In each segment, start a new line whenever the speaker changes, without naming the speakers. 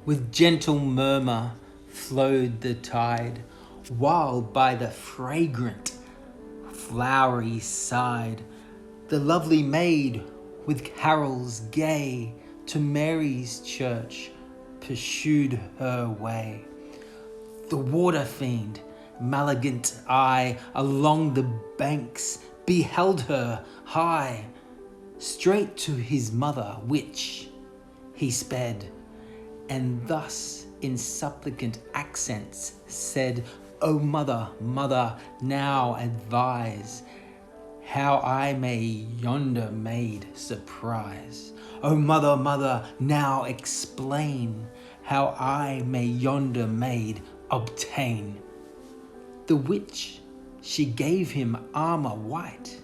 With gentle murmur flowed the tide, while by the fragrant flowery side the lovely maid with carols gay to Mary's church pursued her way. The water fiend, malignant eye, along the banks beheld her high. Straight to his mother, which he sped, and thus in supplicant accents said, O mother, mother, now advise how I may yonder maid surprise. O mother, mother, now explain how I may yonder maid obtain. The which she gave him armour white,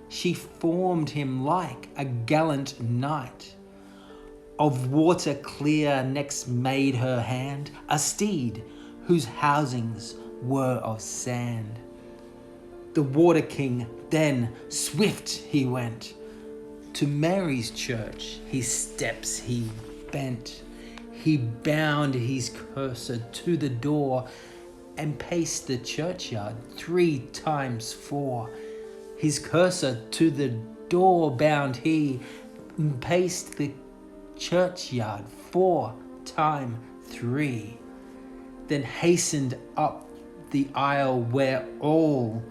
she formed him like a gallant knight. Of water clear next made her hand a steed whose housings were of sand. The WaterKing then swift he went, to Mary's church his steps he bent. He bound his courser to the door and paced the churchyard 3 times 4. His cursor to the door bound he, and paced the churchyard 4 times 3. Then hastened up the aisle where all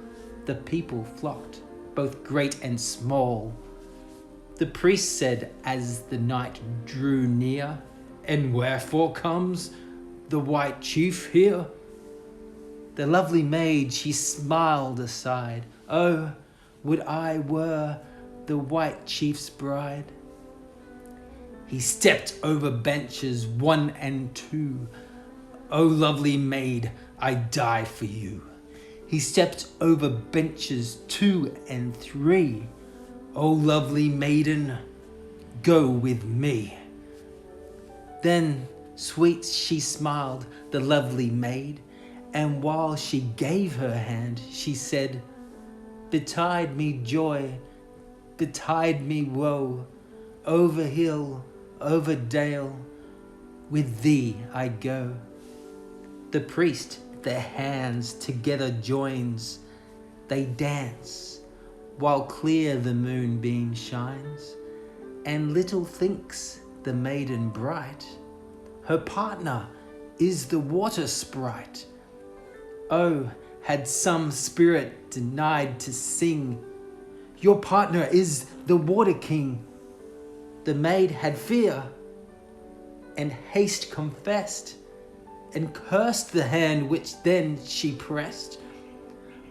the people flocked, both great and small. The priest said as the night drew near, And wherefore comes the white chief here? The lovely maid, she smiled aside, Oh, would I were the white chief's bride. He stepped over benches 1 and 2. O lovely maid, I die for you. He stepped over benches 2 and 3. O lovely maiden, go with me. Then sweet she smiled, the lovely maid, and while she gave her hand, she said, Betide me joy, betide me woe, over hill, over dale, with thee I go. The priest their hands together joins, they dance, while clear the moonbeam shines, and little thinks the maiden bright, her partner is the water sprite. Oh, had some spirit denied to sing, Your partner is the WaterKing. The maid had fear, and haste confessed, and cursed the hand which then she pressed,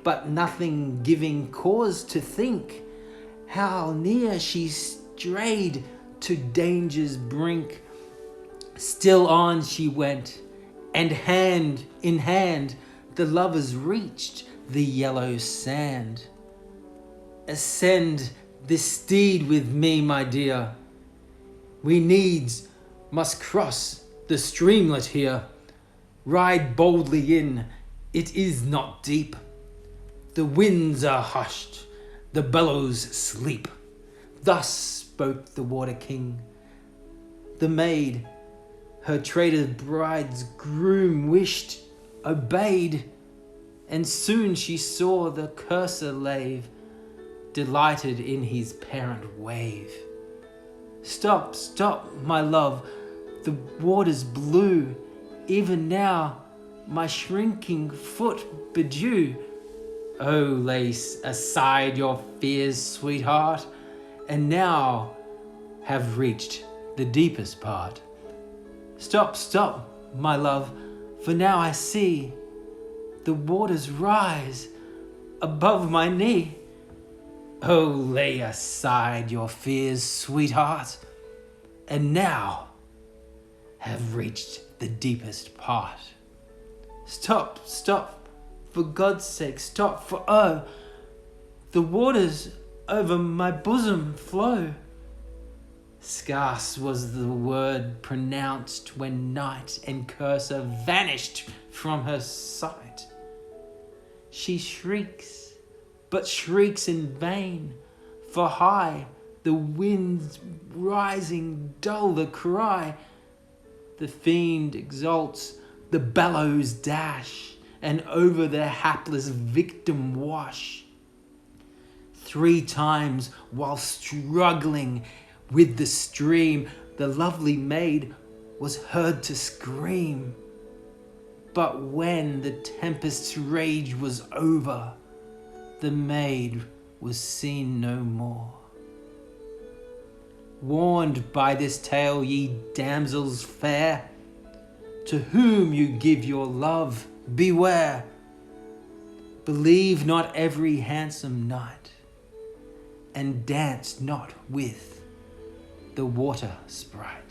but nothing giving cause to think how near she strayed to danger's brink. Still on she went, and hand in hand the lovers reached the yellow sand. Ascend this steed with me, my dear. We needs must cross the streamlet here. Ride boldly in, it is not deep. The winds are hushed, the bellows sleep. Thus spoke the WaterKing. The maid, her traitor bride's groom wished, obeyed, and soon she saw the cursor lave, delighted in his parent wave. Stop, stop, my love, the water's blue, even now my shrinking foot bedew. Oh, lay aside your fears, sweetheart, and now have reached the deepest part. Stop, stop, my love, for now I see the waters rise above my knee. Oh, lay aside your fears, sweetheart, and now have reached the deepest part. Stop, stop, for God's sake, stop, for oh, the waters over my bosom flow. Scarce was the word pronounced when night and cursor vanished from her sight. She shrieks, but shrieks in vain, for high the winds rising dull the cry. The fiend exalts, the bellows dash, and over their hapless victim wash. 3 times while struggling with the stream, the lovely maid was heard to scream. But when the tempest's rage was over, the maid was seen no more. Warned by this tale, ye damsels fair, to whom you give your love, beware. Believe not every handsome knight, and dance not with the water sprite.